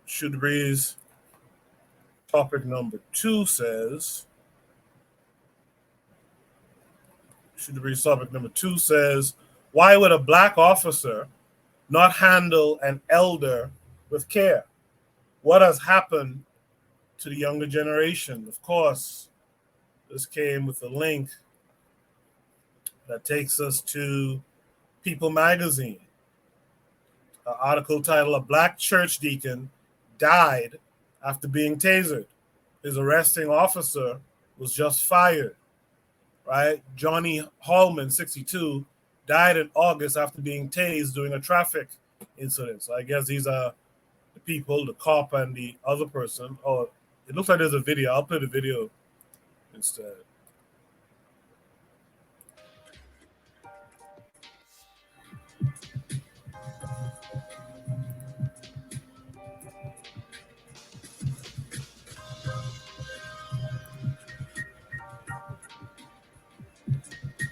Should Breeze topic number 2 says, why would a black officer not handle an elder with care? What has happened to the younger generation? Of course, this came with a link that takes us to People magazine. An article titled, "A Black Church Deacon Died After Being Tasered. His Arresting Officer Was Just Fired." Right? Johnny Hallman, 62, died in August after being tased during a traffic incident. So I guess these are the people, the cop and the other person. Oh, it looks like there's a video. I'll play the video instead.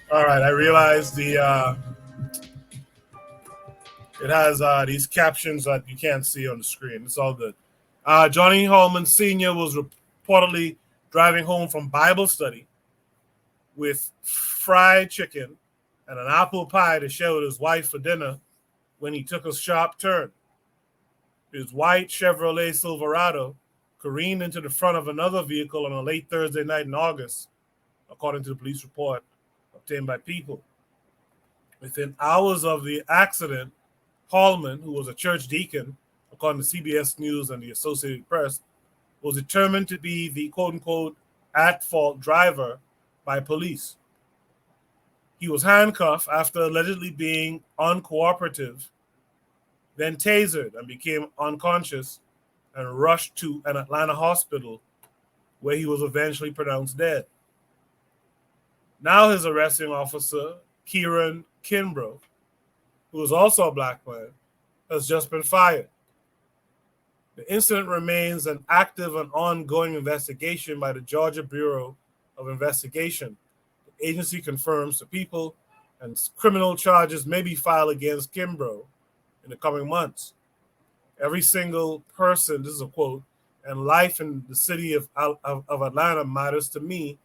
All right, I realize it has these captions that you can't see on the screen. It's all good. Johnny Holman Sr. was reportedly driving home from Bible study with fried chicken and an apple pie to share with his wife for dinner when he took a sharp turn. His white Chevrolet Silverado careened into the front of another vehicle on a late Thursday night in August, according to the police report obtained by People. Within hours of the accident, Hallman, who was a church deacon, according to CBS News and the Associated Press, was determined to be the quote-unquote at-fault driver by police. He was handcuffed after allegedly being uncooperative, then tasered and became unconscious and rushed to an Atlanta hospital where he was eventually pronounced dead. Now his arresting officer, Kieran Kimbrough, who is also a black man, has just been fired. The incident remains an active and ongoing investigation by the Georgia Bureau of Investigation. The agency confirms to People, and criminal charges may be filed against Kimbrough in the coming months. Every single person, this is a quote, and life in the city of Atlanta matters to me,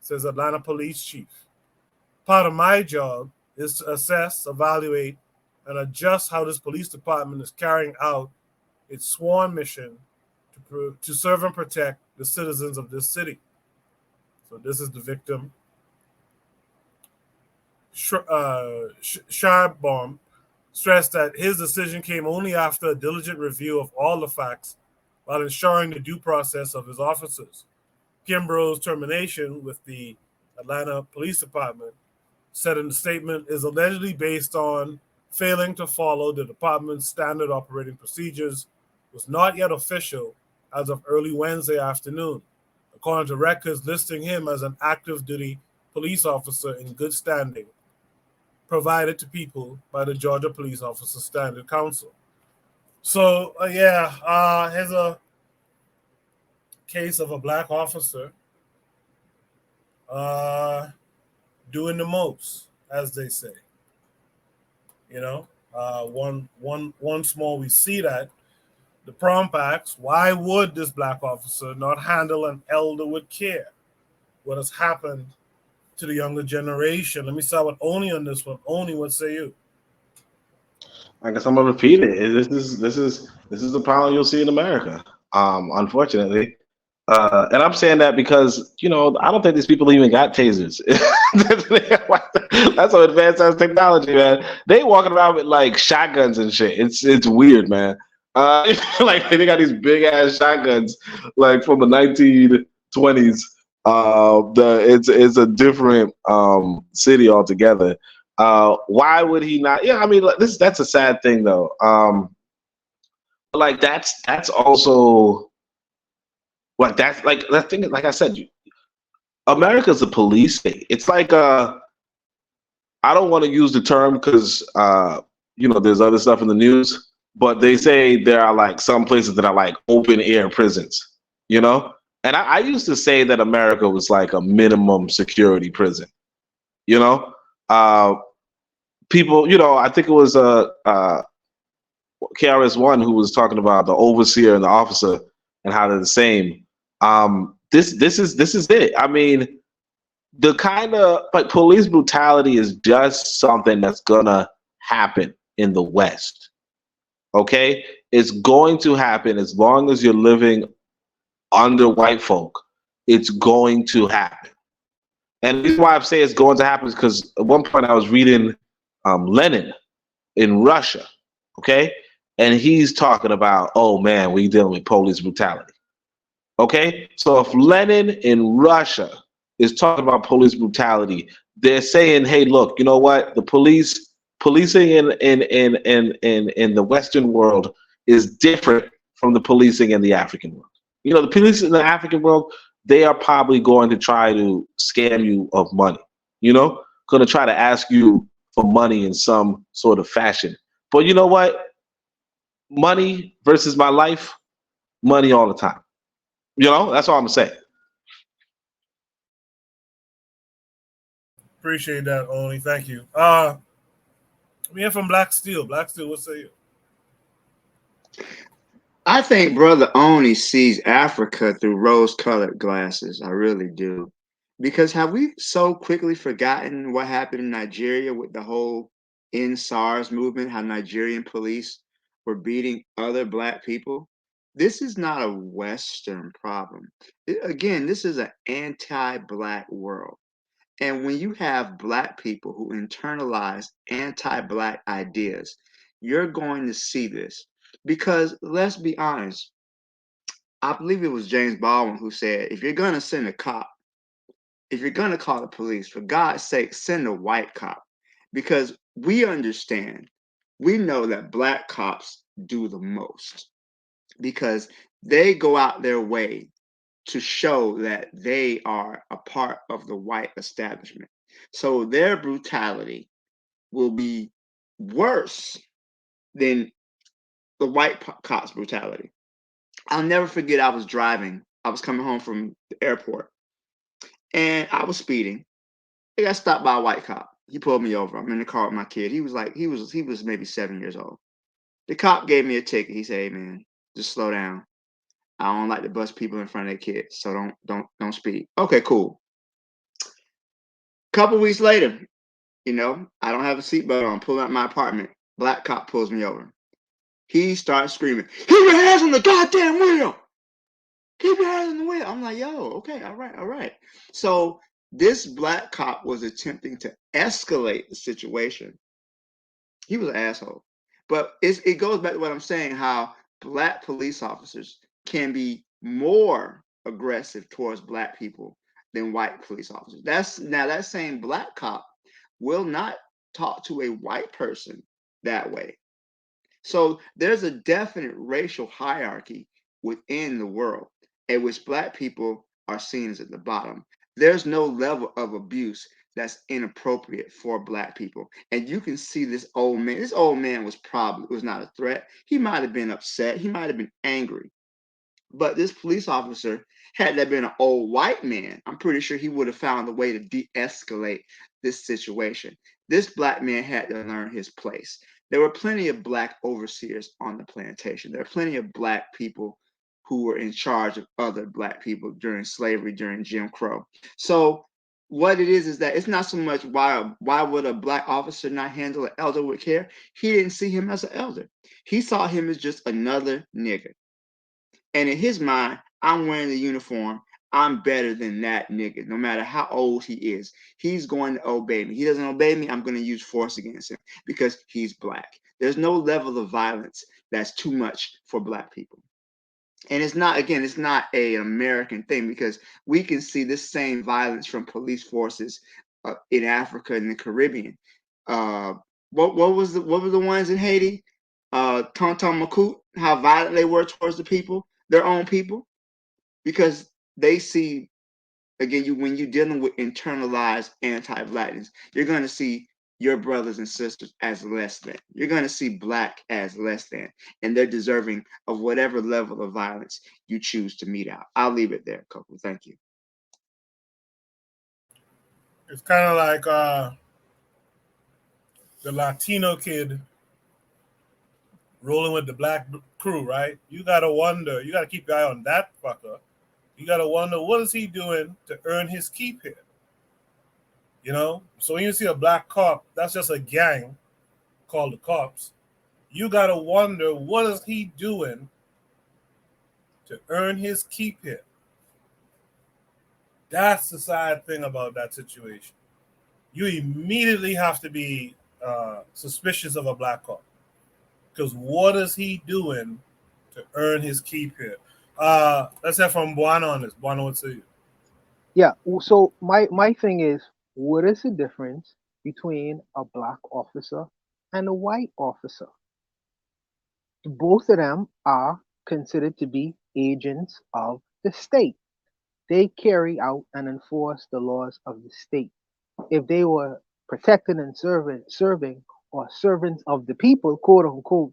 says Atlanta Police Chief. Part of my job is to assess, evaluate, and adjust how this police department is carrying out its sworn mission to serve and protect the citizens of this city. So this is the victim. Sharbaum stressed that his decision came only after a diligent review of all the facts while ensuring the due process of his officers. Kimbrough's termination with the Atlanta Police Department, said in the statement, is allegedly based on failing to follow the department's standard operating procedures, was not yet official as of early Wednesday afternoon, according to records listing him as an active duty police officer in good standing, provided to People by the Georgia Police Officer Standard Council. So, here's a case of a black officer doing the most, as they say. Once more we see that. The prompt asks, why would this black officer not handle an elder with care? What has happened to the younger generation? Let me start with Oni on this one. Oni, what say you? I guess I'm gonna repeat it. This is the problem you'll see in America, unfortunately. And I'm saying that because, I don't think these people even got tasers. That's how advanced as technology, man. They walking around with like shotguns and shit. It's weird, man. Like they got these big ass shotguns, like from the 1920s. It's a different city altogether. Why would he not? Yeah, I mean, that's a sad thing though. Like that's also. Like that's like that thing. Like I said, America's a police state. It's like I don't want to use the term because there's other stuff in the news, but they say there are like some places that are like open air prisons. And I used to say that America was like a minimum security prison. People. I think it was KRS-One, who was talking about the overseer and the officer and how they're the same. This is it. I mean, the kind of like police brutality is just something that's gonna happen in the West. Okay, it's going to happen as long as you're living under white folk. It's going to happen. And the reason why I say it's going to happen is because at one point I was reading Lenin in Russia, okay? And he's talking about, oh man, we dealing with police brutality. Okay? So if Lenin in Russia is talking about police brutality, they're saying, hey, look, you know what? The policing in the Western world is different from the policing in the African world. You know, the police in the African world, they are probably going to try to scam you of money, you know, going to try to ask you for money in some sort of fashion. But you know what? Money versus my life, money all the time. You know, that's all I'm saying. Appreciate that, Oni. Thank you. We have from Black Steel. Black Steel, what say you? I think Brother Oni sees Africa through rose-colored glasses. I really do. Because have we so quickly forgotten what happened in Nigeria with the whole End SARS movement, how Nigerian police were beating other black people? This is not a Western problem. Again, this is an anti-black world. And when you have black people who internalize anti-black ideas, you're going to see this. Because let's be honest, I believe it was James Baldwin who said, if you're going to send a cop, if you're going to call the police, for God's sake, send a white cop. Because we understand, we know that black cops do the most because they go out their way to show that they are a part of the white establishment. So their brutality will be worse than the white cops' brutality. I'll never forget, I was driving. I was coming home from the airport and I was speeding. I got stopped by a white cop. He pulled me over. I'm in the car with my kid. He was maybe 7 years old. The cop gave me a ticket. He said, "Hey man, just slow down. I don't like to bust people in front of their kids, so don't speed." Okay, cool. Couple weeks later, I don't have a seatbelt on. Pulling out my apartment. Black cop pulls me over. He starts screaming, "Keep your hands on the goddamn wheel! Keep your hands on the wheel!" I'm like, "Yo, okay, all right." So this black cop was attempting to escalate the situation. He was an asshole. But it goes back to what I'm saying, how black police officers can be more aggressive towards black people than white police officers. That same black cop will not talk to a white person that way. So there's a definite racial hierarchy within the world at which black people are seen as at the bottom. There's no level of abuse that's inappropriate for black people. And you can see this old man. This old man was not a threat. He might have been upset. He might have been angry. But this police officer, had that been an old white man, I'm pretty sure he would have found a way to de-escalate this situation. This black man had to learn his place. There were plenty of black overseers on the plantation. There are plenty of black people who were in charge of other black people during slavery, during Jim Crow. So what it is that it's not so much why would a black officer not handle an elder with care? He didn't see him as an elder. He saw him as just another nigga. And in his mind, I'm wearing the uniform. I'm better than that nigga, no matter how old he is. He's going to obey me. He doesn't obey me, I'm going to use force against him because he's black. There's no level of violence that's too much for black people. And it's not an American thing, because we can see this same violence from police forces in Africa and the Caribbean. What were the ones in Haiti? Tonton Macoute, how violent they were towards the people, their own people, because they see, again, when you're dealing with internalized anti-blackness, you're going to see your brothers and sisters as less than. You're going to see black as less than, and they're deserving of whatever level of violence you choose to mete out. I'll leave it there, Coco. Thank you. It's kind of like the Latino kid rolling with the black crew, right? You gotta wonder. You gotta keep your eye on that fucker. You gotta wonder what is he doing to earn his keep here. You know. So when you see a black cop, that's just a gang called the cops. You gotta wonder what is he doing to earn his keep here. That's the sad thing about that situation. You immediately have to be suspicious of a black cop because what is he doing to earn his keep here? Let's have from Buana on this. Buana, what's you? Yeah. So my thing is, what is the difference between a black officer and a white officer? Both of them are considered to be agents of the state. They carry out and enforce the laws of the state. If they were protecting and serving or servants of the people, quote unquote,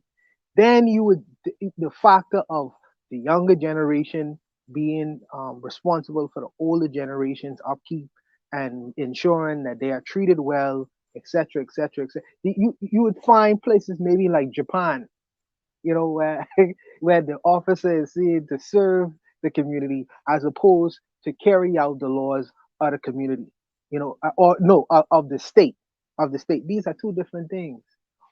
then you would the factor of the younger generation being responsible for the older generation's upkeep and ensuring that they are treated well, etc., etc., etc. You would find places maybe like Japan, where where the officer is seen to serve the community as opposed to carry out the laws of the community, or no, of the state, These are two different things.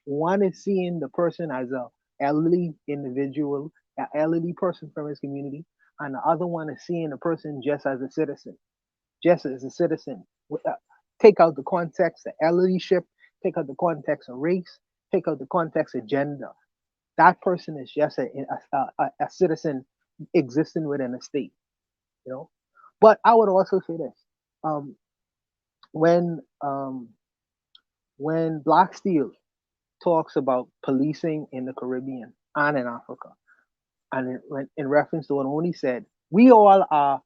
One is seeing the person as a elderly individual, an elderly person from his community, and the other one is seeing the person just as a citizen. Take out the context of elderlyship, take out the context of race, take out the context of gender. That person is just a citizen existing within a state, you know. But I would also say this: um, when when Black Steel talks about policing in the Caribbean and in Africa, and in reference to what Oni said, we all are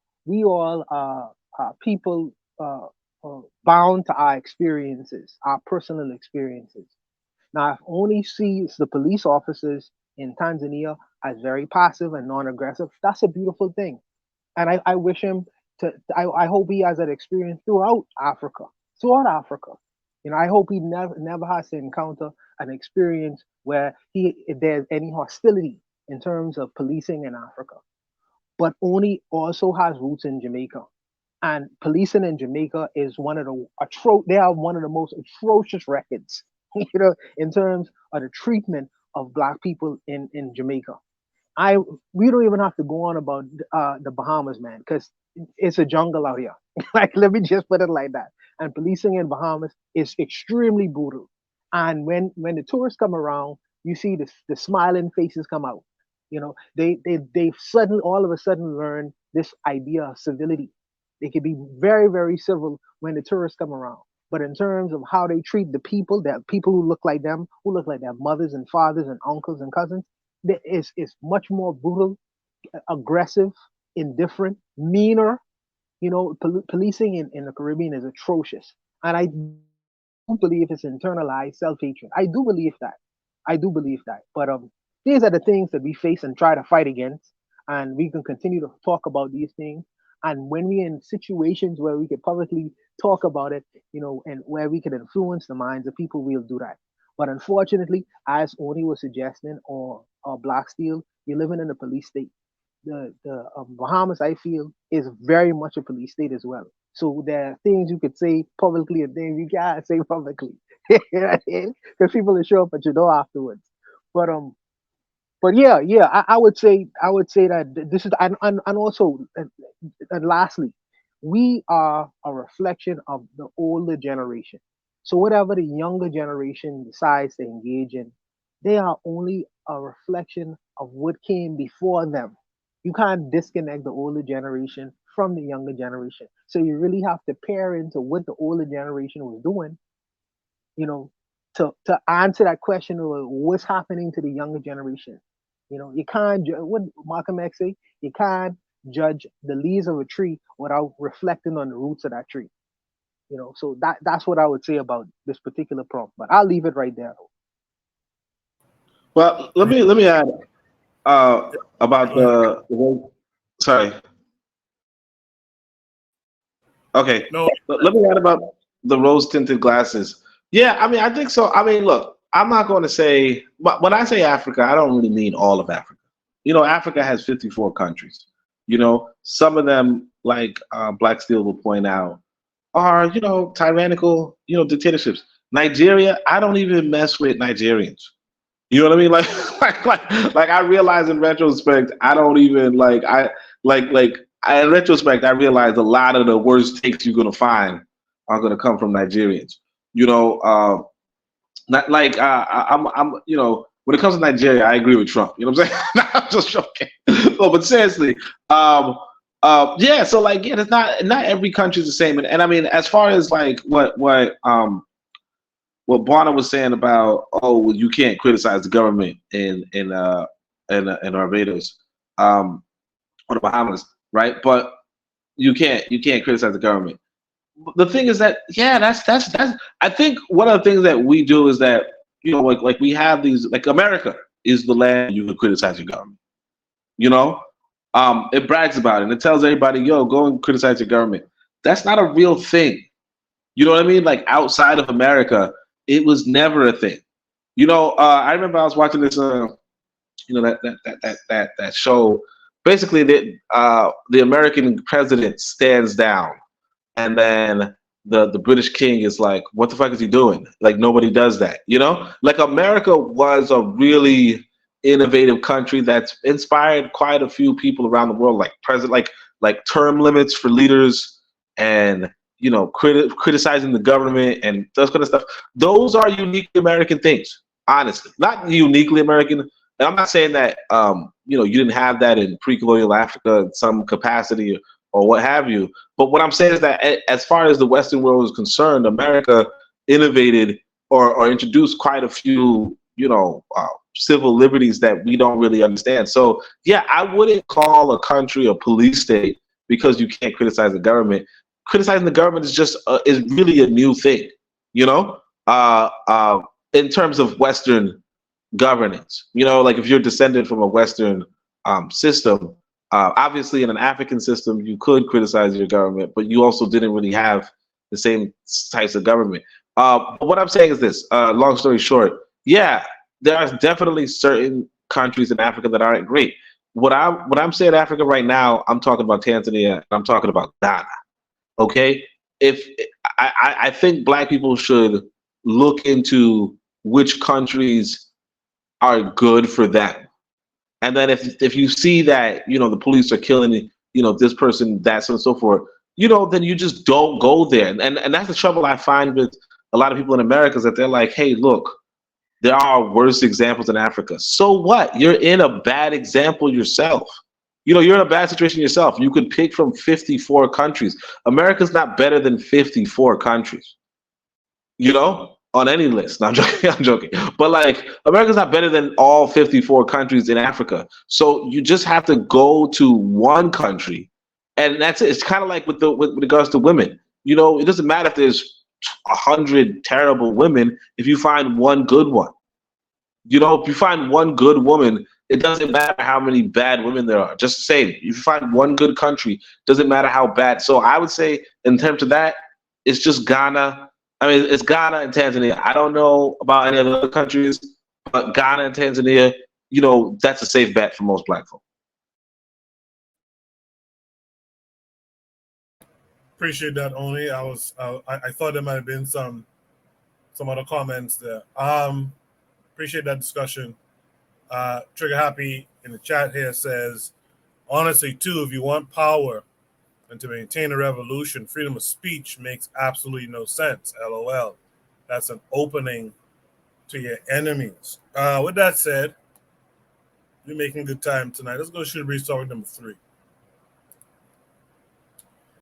people bound to our experiences, our personal experiences. Now, if Oni sees the police officers in Tanzania as very passive and non-aggressive, that's a beautiful thing. And I wish him I hope he has that experience throughout Africa. I hope he never has to encounter an experience where if there's any hostility in terms of policing in Africa. But Oni also has roots in Jamaica. And policing in Jamaica is they have one of the most atrocious records, in terms of the treatment of black people in Jamaica. I We don't even have to go on about the Bahamas, man, because it's a jungle out here. Like, let me just put it like that. And policing in Bahamas is extremely brutal. And when the tourists come around, you see the smiling faces come out. They suddenly all of a sudden learn this idea of civility. They can be very, very civil when the tourists come around. But in terms of how they treat the people, that people who look like them, who look like their mothers and fathers and uncles and cousins, is much more brutal, aggressive, indifferent, meaner. Policing in the Caribbean is atrocious. And I do believe it's internalized self-hatred. I do believe that. But these are the things that we face and try to fight against. And we can continue to talk about these things. And when we're in situations where we can publicly talk about it, and where we can influence the minds of people, we'll do that. But unfortunately, as Oni was suggesting, or Black Steel, you're living in a police state. The Bahamas, I feel, is very much a police state as well. So there are things you could say publicly and things you can't say publicly, because people will show up at your door afterwards. But yeah, I would say that this is and also and lastly, we are a reflection of the older generation. So whatever the younger generation decides to engage in, they are only a reflection of what came before them. You can't disconnect the older generation from the younger generation. So you really have to pair into what the older generation was doing, you know, to answer that question of what's happening to the younger generation. You can't what Malcolm X say. You can't judge the leaves of a tree without reflecting on the roots of that tree. So that's what I would say about this particular prompt. But I'll leave it right there. Well, let me add about sorry. Okay. No. Let me add about the rose tinted glasses. Yeah, I mean, I think so. I mean, look, I'm not going to say, but when I say Africa, I don't really mean all of Africa. Africa has 54 countries. Some of them, like Black Steel will point out, are tyrannical, dictatorships. Nigeria, I don't even mess with Nigerians. You know what I mean? Like I realize in retrospect, I don't even in retrospect, I realize a lot of the worst takes you're gonna find are gonna come from Nigerians. Not like I'm when it comes to Nigeria, I agree with Trump. You know what I'm saying? No, I'm just joking. No, but seriously, yeah. So it's not every country's the same, and I mean, as far as like what Barna was saying about, well, you can't criticize the government in Barbados, or the Bahamas, right? But you can't criticize the government. The thing is that, yeah, that's I think one of the things that we do is that like we have these, like, America is the land you can criticize your government. It brags about it and it tells everybody, yo, go and criticize your government. That's not a real thing. You know what I mean? Like, outside of America, it was never a thing. I remember I was watching this that show. Basically, the American president stands down, and then the British king is like, what the fuck is he doing? Like, nobody does that. Like, America was a really innovative country that's inspired quite a few people around the world, like like term limits for leaders, and criticizing the government and those kind of stuff. Those are uniquely American things, honestly. Not uniquely American. And I'm not saying that you didn't have that in pre-colonial Africa in some capacity or what have you. But what I'm saying is that as far as the Western world is concerned, America innovated or introduced quite a few civil liberties that we don't really understand. So yeah, I wouldn't call a country a police state because you can't criticize the government. Criticizing the government is just is really a new thing, in terms of Western governance. Like, if you're descended from a Western system, obviously in an African system you could criticize your government, but you also didn't really have the same types of government. But what I'm saying is this: long story short, yeah, there are definitely certain countries in Africa that aren't great. What I'm saying Africa right now, I'm talking about Tanzania, and I'm talking about Ghana. Okay, if I think Black people should look into which countries are good for them, and then if you see that the police are killing this person, that, so and so forth, then you just don't go there. And that's the trouble I find with a lot of people in America, is that they're like, hey, look, there are worse examples in Africa. So what? You're in a bad example yourself. You're in a bad situation yourself. You could pick from 54 countries. America's not better than 54 countries, on any list. No, I'm joking. I'm joking. But like, America's not better than all 54 countries in Africa. So you just have to go to one country, and that's it. It's kind of like with regards to women. It doesn't matter if there's 100 terrible women if you find one good one. If you find one good woman, it doesn't matter how many bad women there are. Just the same, if you find one good country, doesn't matter how bad. So I would say, in terms of that, it's just Ghana. I mean, it's Ghana and Tanzania. I don't know about any other countries, but Ghana and Tanzania, that's a safe bet for most Black folk. Appreciate that, Oni. I thought there might have been some other comments there. Appreciate that discussion. Trigger Happy in the chat here says, honestly, too, if you want power and to maintain a revolution, freedom of speech makes absolutely no sense. LOL. That's an opening to your enemies. With that said, we're making good time tonight. Let's go shoot a brief talk number 3.